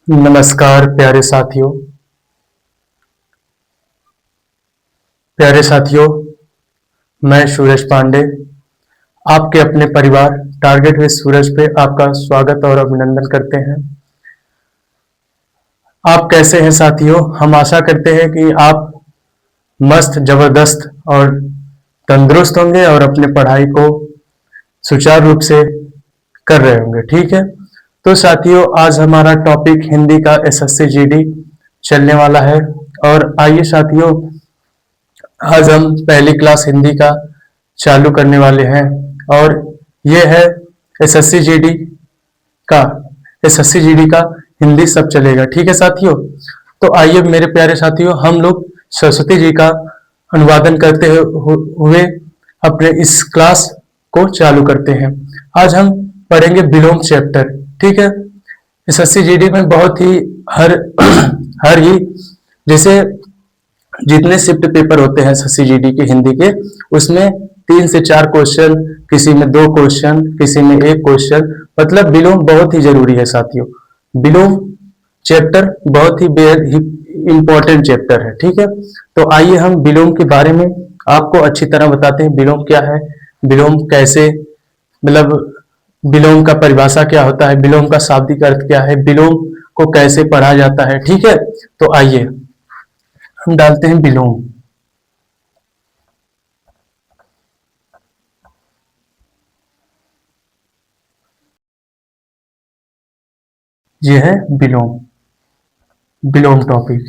नमस्कार प्यारे साथियों, मैं सूरज पांडे आपके अपने परिवार टारगेट विद सूरज पे आपका स्वागत और अभिनंदन करते हैं। आप कैसे हैं साथियों? हम आशा करते हैं कि आप मस्त, जबरदस्त और तंदुरुस्त होंगे और अपने पढ़ाई को सुचारू रूप से कर रहे होंगे। ठीक है, तो साथियों आज हमारा टॉपिक हिंदी का एसएससी जीडी चलने वाला है। और आइए साथियों, आज हम पहली क्लास हिंदी का चालू करने वाले हैं और ये है एसएससी जीडी का एसएससी जीडी का हिंदी सब चलेगा। ठीक है साथियों, तो आइए मेरे प्यारे साथियों, हम लोग सरस्वती जी का अनुवादन करते हुए अपने इस क्लास को चालू करते हैं। आज हम पढ़ेंगे विलोम चैप्टर। ठीक है, एसएससी जीडी में बहुत ही हर हर ही जैसे जितने शिफ्ट पेपर होते हैं एसएससी जीडी के हिंदी के, उसमें 3 से 4 क्वेश्चन, किसी में 2 क्वेश्चन, किसी में 1 क्वेश्चन, मतलब विलोम बहुत ही जरूरी है साथियों। विलोम चैप्टर बहुत ही बेहद ही इम्पोर्टेंट चैप्टर है। ठीक है, तो आइए हम विलोम के बारे में आपको अच्छी तरह बताते हैं। विलोम क्या है, विलोम कैसे, मतलब विलोम का परिभाषा क्या होता है, विलोम का शाब्दिक अर्थ क्या है, विलोम को कैसे पढ़ा जाता है। ठीक है, तो आइए हम डालते हैं विलोम। ये है विलोम, विलोम टॉपिक।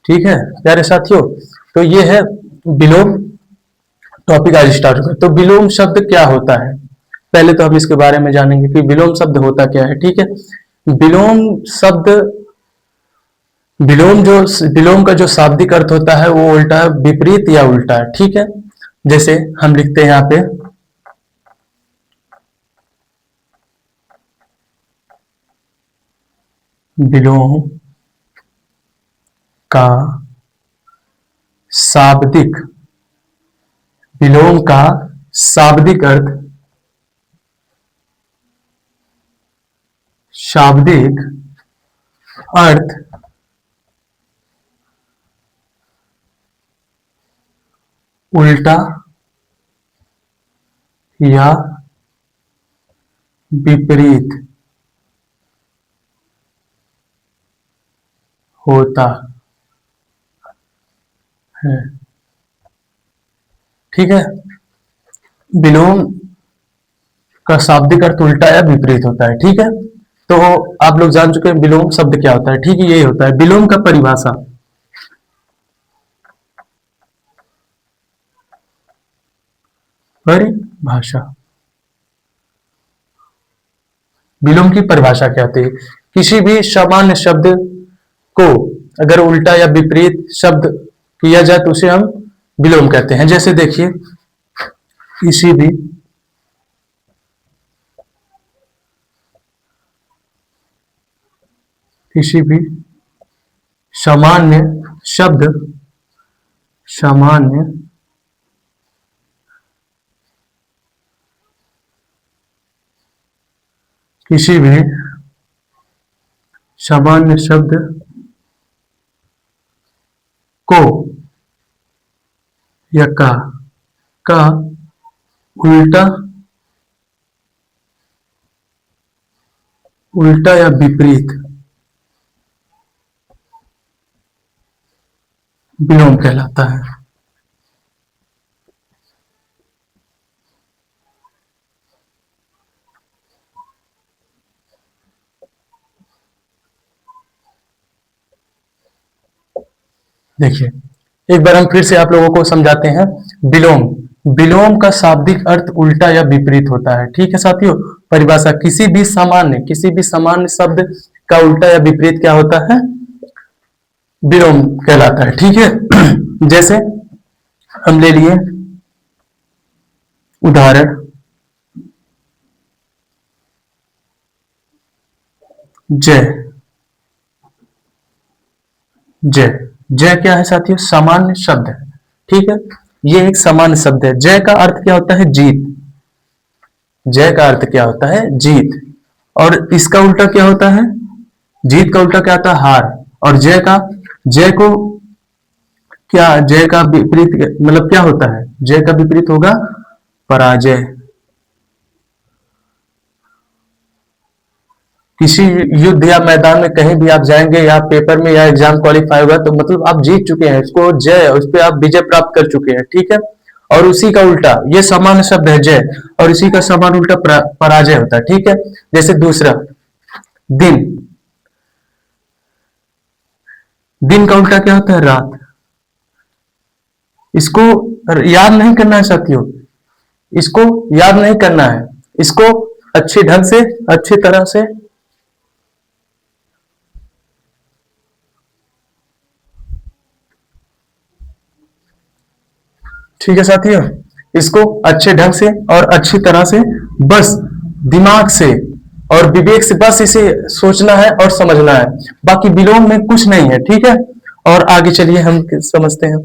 ठीक है प्यारे साथियों, तो ये है विलोम टॉपिक। आज स्टार्ट होगा। तो विलोम शब्द क्या होता है, पहले तो हम इसके बारे में जानेंगे कि विलोम शब्द होता क्या है। ठीक है, विलोम शब्द, विलोम का जो शाब्दिक अर्थ होता है वो उल्टा है, विपरीत या उल्टा है। ठीक है, जैसे हम लिखते हैं यहाँ पे विलोम का शाब्दिक, विलोम का शाब्दिक अर्थ, शाब्दिक अर्थ उल्टा या विपरीत होता है। ठीक है, विलोम का शाब्दिक अर्थ उल्टा या विपरीत होता है। ठीक है, तो आप लोग जान चुके हैं विलोम शब्द क्या होता है। ठीक है, यही होता है विलोम का परिभाषा। परिभाषा, विलोम की परिभाषा क्या होती है? किसी भी सामान्य शब्द को अगर उल्टा या विपरीत शब्द किया जाए तो उसे हम विलोम कहते हैं। जैसे देखिए, किसी भी किसी भी सामान्य शब्द, सामान्य किसी भी सामान्य शब्द को या का उल्टा उल्टा या विपरीत विलोम कहलाता है। देखिए, एक बार हम फिर से आप लोगों को समझाते हैं। विलोम, विलोम का शाब्दिक अर्थ उल्टा या विपरीत होता है। ठीक है साथियों, परिभाषा, किसी भी सामान्य शब्द का उल्टा या विपरीत क्या होता है, विलोम कहलाता है। ठीक है, जैसे हम ले लिए उदाहरण, जय। जय, जय क्या है साथियों? सामान्य शब्द है। ठीक है, ये एक सामान्य शब्द है। जय का अर्थ क्या होता है? जीत। जय का अर्थ क्या होता है? जीत। और इसका उल्टा क्या होता है? जीत का उल्टा क्या था? हार। और जय का, जय को क्या, जय का विपरीत मतलब क्या होता है? जय का विपरीत होगा पराजय। किसी युद्ध या मैदान में कहीं भी आप जाएंगे या पेपर में या एग्जाम क्वालिफाई होगा तो मतलब आप जीत चुके हैं, इसको जय, उस पर आप विजय प्राप्त कर चुके हैं, ठीक है। और उसी का उल्टा, ये सामान्य शब्द है जय, और इसी का सामान्य उल्टा पराजय होता है, ठीक है। जैसे दूसरा, दिन। दिन का उल्टा क्या होता है? रात। इसको याद नहीं करना है साथियों, इसको याद नहीं करना है, इसको अच्छे ढंग से, अच्छी तरह से, ठीक है साथियों, इसको अच्छे ढंग से और अच्छी तरह से, बस दिमाग से और विवेक से बस इसे सोचना है और समझना है, बाकी विलोम में कुछ नहीं है, ठीक है। और आगे चलिए हम समझते हैं।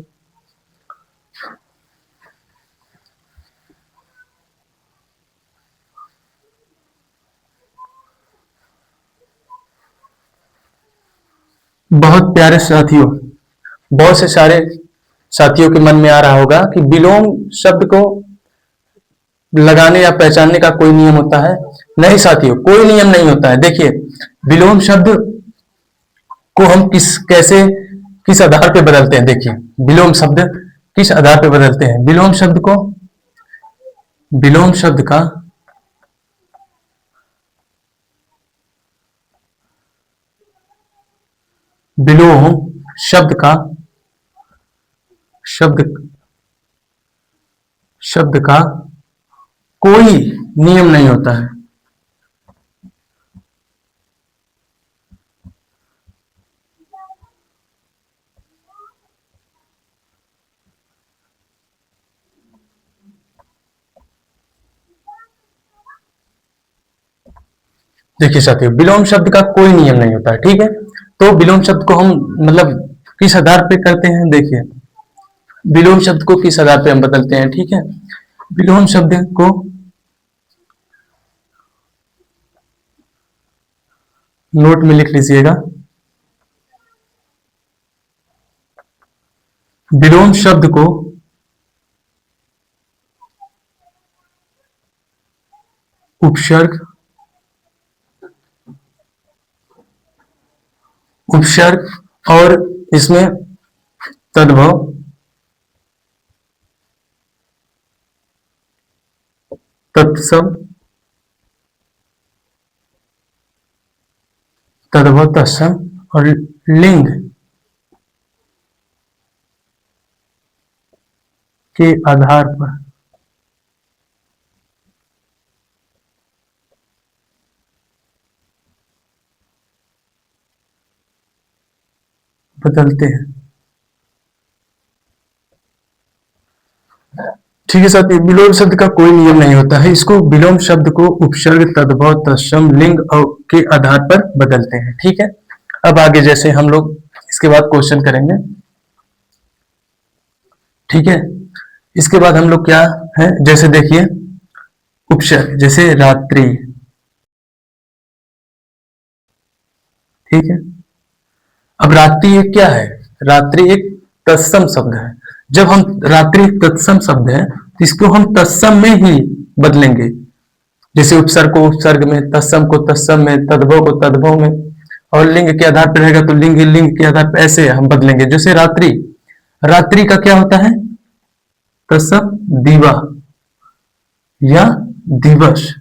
बहुत प्यारे साथियों, बहुत से सारे साथियों के मन में आ रहा होगा कि विलोम शब्द को लगाने या पहचानने का कोई नियम होता है। नहीं साथियों, कोई नियम नहीं होता है। देखिए, विलोम शब्द को हम कैसे, किस आधार पे बदलते हैं? देखिए, विलोम शब्द किस आधार पे बदलते हैं? विलोम शब्द को, विलोम शब्द का विलोम शब्द का शब्द शब्द का कोई नियम नहीं होता है। देखिए साथियों, विलोम शब्द का कोई नियम नहीं होता है, ठीक है। तो विलोम शब्द को हम मतलब किस आधार पे करते हैं? देखिए, विलोम शब्द को किस आधार पे हम बदलते हैं, ठीक है। विलोम शब्द को नोट में लिख लीजिएगा। विलोम शब्द को उपसर्ग, उपसर्ग और इसमें तद्भव, तत्सम, तद्भव, तत्सम और लिंग के आधार पर बदलते हैं, ठीक है साथियों। विलोम शब्द का कोई नियम नहीं होता है, इसको विलोम शब्द को उपसर्ग, तद्भव, तत्सम, लिंग के आधार पर बदलते हैं, ठीक है। अब आगे जैसे हम लोग इसके बाद क्वेश्चन करेंगे, ठीक है। इसके बाद हम लोग क्या है, जैसे देखिए, उपसर्ग जैसे रात्रि, ठीक है। अब रात्रि एक क्या है? रात्रि एक तत्सम शब्द है। जब हम रात्रि एक तत्सम शब्द है तो इसको हम तत्सम में ही बदलेंगे, जैसे उपसर्ग को उपसर्ग में, तत्सम को तत्सम में, तद्भव को तद्भव में, और लिंग के आधार पर रहेगा तो लिंग लिंग के आधार पर, ऐसे हम बदलेंगे। जैसे रात्रि, रात्रि का क्या होता है? तत्सम दीवा या दिवस,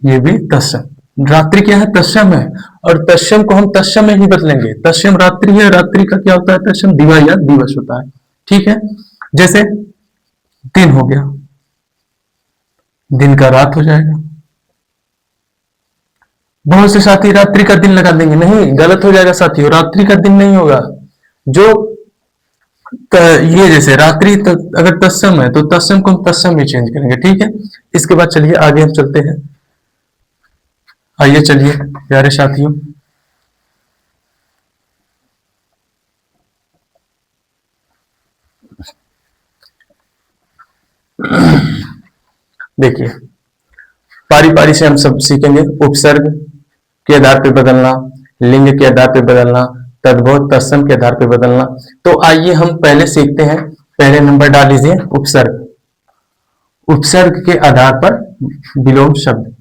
ये भी तत्सम। रात्रि क्या है? तत्सम है, और तत्सम को हम तत्सम में ही बदलेंगे। तत्सम रात्रि है, रात्रि का क्या होता है? तत्सम दिवा या दिवस होता है, ठीक है। जैसे दिन हो गया, दिन का रात हो जाएगा। बहुत से साथी रात्रि का दिन लगा देंगे, नहीं, गलत हो जाएगा साथियों, रात्रि का दिन नहीं होगा। जो ये जैसे रात्रि अगर तत्सम है तो तत्सम को हम तत्सम में चेंज करेंगे, ठीक है। इसके बाद चलिए आगे हम चलते हैं। आइए चलिए प्यारे साथियों, देखिए, पारी पारी से हम सब सीखेंगे। उपसर्ग के आधार पर बदलना, लिंग के आधार पर बदलना, तद्भव तत्सम के आधार पर बदलना। तो आइए हम पहले सीखते हैं। पहले नंबर डाल लीजिए उपसर्ग। उपसर्ग के आधार पर विलोम शब्द।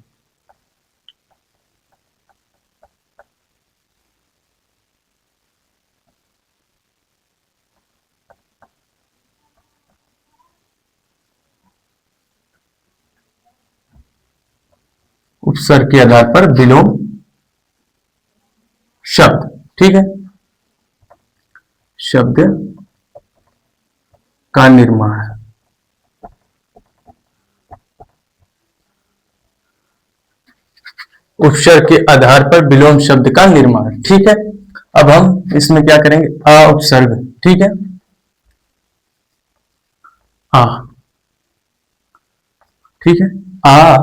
उपसर्ग के आधार पर विलोम शब्द, ठीक है। शब्द का निर्माण, उपसर्ग के आधार पर विलोम शब्द का निर्माण, ठीक है। अब हम इसमें क्या करेंगे, आ उपसर्ग, ठीक है। आ, ठीक है। आ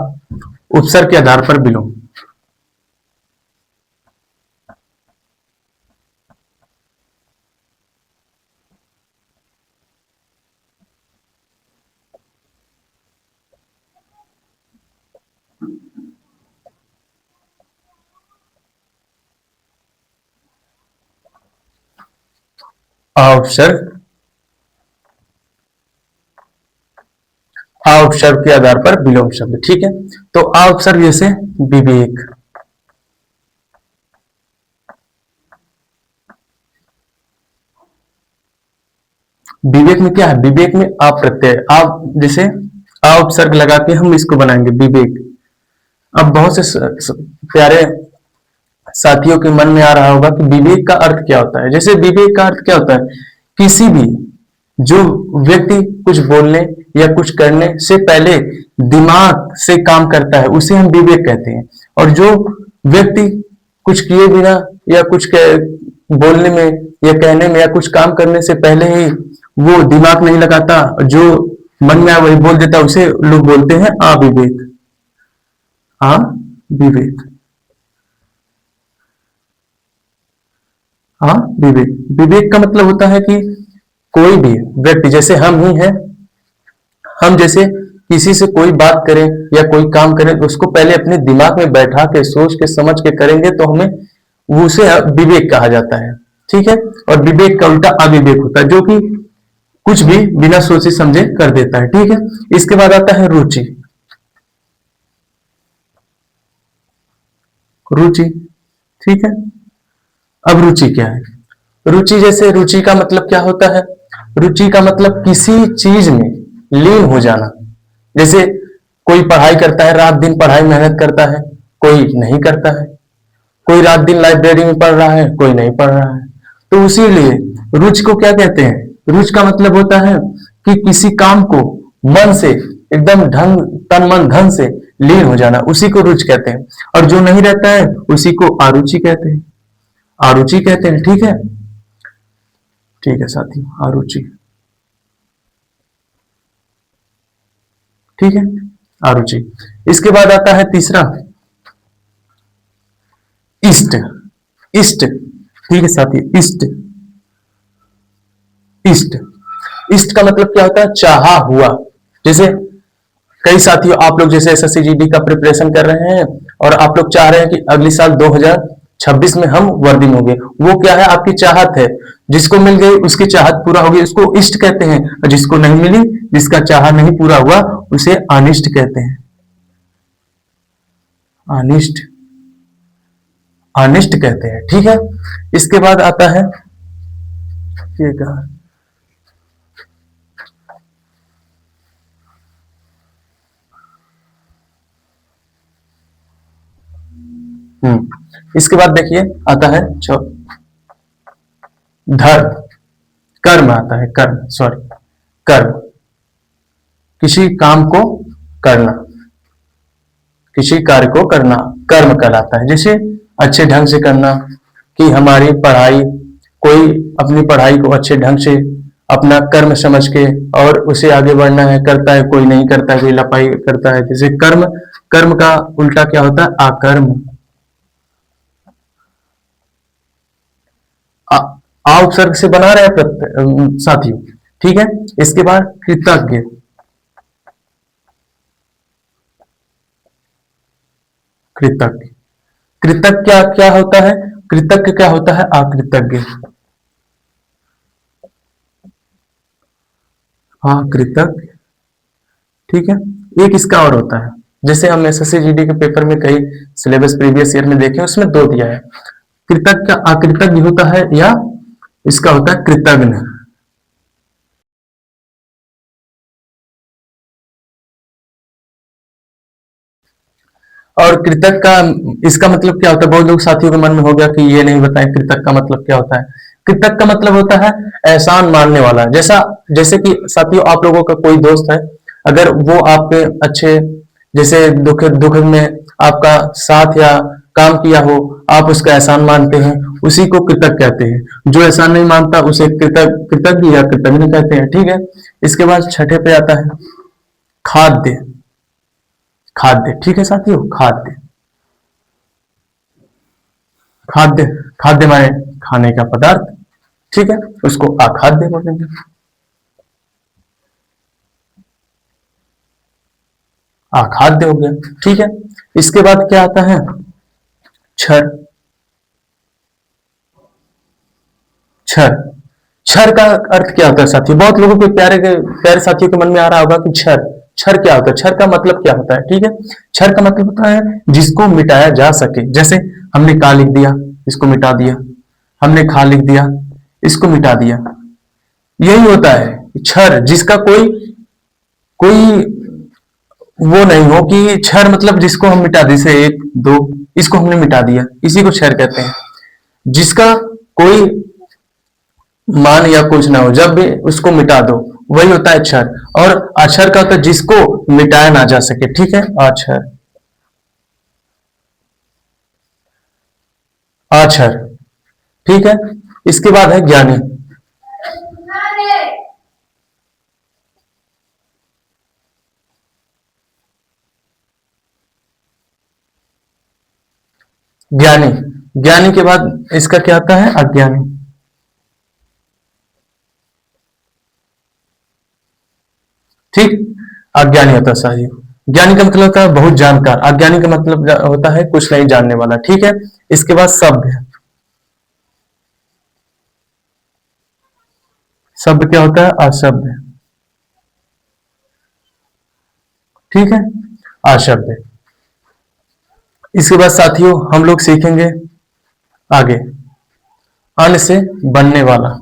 उपसर्ग के आधार पर विलोम। आ उपसर्ग, आ उपसर्ग के आधार पर विलोम शब्द, ठीक है। तो आ उपसर्ग जैसे विवेक, विवेक में क्या है, विवेक में आ प्रत्यय, आप जैसे आ उपसर्ग लगा के हम इसको बनाएंगे विवेक। अब बहुत से प्यारे साथियों के मन में आ रहा होगा कि विवेक का अर्थ क्या होता है। जैसे विवेक का अर्थ क्या होता है, किसी भी जो व्यक्ति कुछ बोलने या कुछ करने से पहले दिमाग से काम करता है उसे हम विवेक कहते हैं। और जो व्यक्ति कुछ किए बिना या कुछ बोलने में या कहने में या कुछ काम करने से पहले ही वो दिमाग नहीं लगाता, जो मन में आए वही बोल देता, उसे लोग बोलते हैं अविवेक। अविवेक, हाँ विवेक। विवेक का मतलब होता है कि कोई भी व्यक्ति, जैसे हम ही हैं, हम जैसे किसी से कोई बात करें या कोई काम करें तो उसको पहले अपने दिमाग में बैठा के सोच के समझ के करेंगे तो हमें उसे विवेक कहा जाता है, ठीक है। और विवेक का उल्टा अविवेक होता है, जो कि कुछ भी बिना सोचे समझे कर देता है, ठीक है। इसके बाद आता है रुचि। रुचि, ठीक है। अब रुचि क्या है, रुचि जैसे रुचि का मतलब क्या होता है, रुचि का मतलब किसी चीज में लीन हो जाना। जैसे कोई पढ़ाई करता है, रात दिन पढ़ाई मेहनत करता है, कोई नहीं करता है। कोई रात दिन लाइब्रेरी में पढ़ रहा है, कोई नहीं पढ़ रहा है। तो उसीलिए रुचि को क्या कहते हैं, रुचि का मतलब होता है कि किसी काम को मन से एकदम ढंग, तन मन धन से लीन हो जाना, उसी को रुचि कहते हैं। और जो नहीं रहता है उसी को आरुचि कहते हैं, आरुचि कहते हैं, ठीक है। ठीक है साथियों, आरुचि, ठीक है, आरुचि। इसके बाद आता है तीसरा इष्ट। इष्ट, ठीक है साथी, इष्ट। इष्ट, इष्ट का मतलब क्या होता है, चाहा हुआ। जैसे कई साथियों, आप लोग जैसे एसएससी का प्रिपरेशन कर रहे हैं और आप लोग चाह रहे हैं कि अगले साल 2026 में हम वर्दी होंगे, वो क्या है, आपकी चाहत है। जिसको मिल गई उसकी चाहत पूरा होगी, उसको इष्ट कहते हैं। और जिसको नहीं मिली, जिसका चाह नहीं पूरा हुआ, उसे अनिष्ट कहते हैं। अनिष्ट, अनिष्ट कहते हैं, ठीक है। इसके बाद आता है ये कहा, इसके बाद देखिए आता है धर्म, कर्म आता है, कर्म, सॉरी, कर्म, किसी काम को करना, किसी कार्य को करना कर्म कहलाता है। जैसे अच्छे ढंग से करना, कि हमारी पढ़ाई, कोई अपनी पढ़ाई को अच्छे ढंग से अपना कर्म समझ के और उसे आगे बढ़ना है, करता है, कोई नहीं करता है, कोई लापरवाही करता है। जैसे कर्म, कर्म का उल्टा क्या होता है, अकर्म। आ उपसर्ग से बना रहे हैं साथियों, ठीक है। इसके बाद कृतज्ञ, कृतज्ञ। कृतज्ञ क्या क्या होता है? कृतज्ञ क्या होता है? अकृतज्ञ। हाँ, कृतज्ञ। ठीक है। एक इसका और होता है, जैसे हम एसएससी जीडी के पेपर में कई सिलेबस प्रीवियस ईयर में देखे, उसमें दो दिया है, कृतज्ञ अकृतज्ञ होता है, या इसका होता है कृतज्ञ। और कृतज्ञ का इसका मतलब क्या होता है? बहुत लोग साथियों के मन में हो गया कि ये नहीं बताएं कृतज्ञ का मतलब क्या होता है। कृतज्ञ का मतलब होता है एहसान मानने वाला। जैसे कि साथियों, आप लोगों का कोई दोस्त है, अगर वो आपके अच्छे, जैसे दुख दुख में आपका साथ या काम किया हो, आप उसका एहसान मानते हैं, उसी को कृतज्ञ कहते हैं। जो एहसान नहीं मानता उसे कृतज्ञ कृतज्ञ या कृतज्ञ कहते हैं। ठीक है। इसके बाद छठे पे आता है खाद्य। खाद्य, ठीक है साथियों, खाद्य। खाद्य, खाद्य माने खाने का पदार्थ। ठीक है, उसको अखाद्य बोलेंगे। अखाद्य हो गया। ठीक है। इसके बाद क्या आता है? क्षर। क्षर, क्षर का अर्थ क्या होता है साथियों? बहुत लोगों के प्यारे साथियों के मन में आ रहा होगा कि क्षर, क्षर क्या होता है, क्षर का मतलब क्या होता है? ठीक है। क्षर का मतलब होता है जिसको मिटाया जा सके। जैसे हमने का लिख दिया, इसको मिटा दिया। हमने खा लिख दिया, इसको मिटा दिया। यही होता है क्षर, जिसका कोई कोई वो नहीं हो कि क्षर मतलब जिसको हम मिटा दें, जैसे एक दो, इसको हमने मिटा दिया, इसी को क्षर कहते हैं। जिसका कोई मान या कुछ ना हो, जब भी उसको मिटा दो, वही होता है अक्षर। और अक्षर का होता है जिसको मिटाया ना जा सके। ठीक है, अक्षर। अक्षर, ठीक है। इसके बाद है ज्ञानी। ज्ञानी, ज्ञानी के बाद इसका क्या आता है? अज्ञानी। ठीक, अज्ञानी होता है सही। ज्ञानी का मतलब होता है बहुत जानकार, अज्ञानी का मतलब होता है कुछ नहीं जानने वाला। ठीक है। इसके बाद सभ्य। सभ्य क्या होता है? असभ्य। ठीक है, असभ्य। इसके बाद साथियों हम लोग सीखेंगे आगे अन्न से बनने वाला।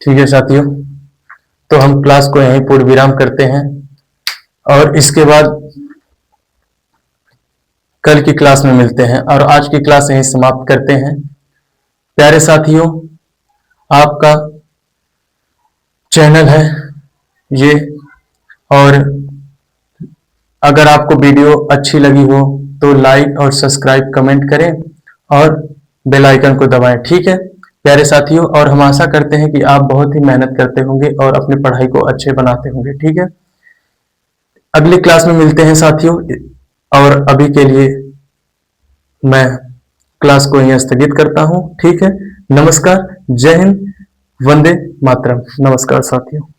ठीक है साथियों, तो हम क्लास को यहीं पूर्ण विराम करते हैं, और इसके बाद कल की क्लास में मिलते हैं, और आज की क्लास यहीं समाप्त करते हैं। प्यारे साथियों, आपका चैनल है ये, और अगर आपको वीडियो अच्छी लगी हो तो लाइक और सब्सक्राइब कमेंट करें और बेल आइकन को दबाएं। ठीक है प्यारे साथियों, और हम आशा करते हैं कि आप बहुत ही मेहनत करते होंगे और अपनी पढ़ाई को अच्छे बनाते होंगे। ठीक है, अगली क्लास में मिलते हैं साथियों, और अभी के लिए मैं क्लास को यहीं स्थगित करता हूं। ठीक है, नमस्कार, जय हिंद, वंदे मातरम। नमस्कार साथियों।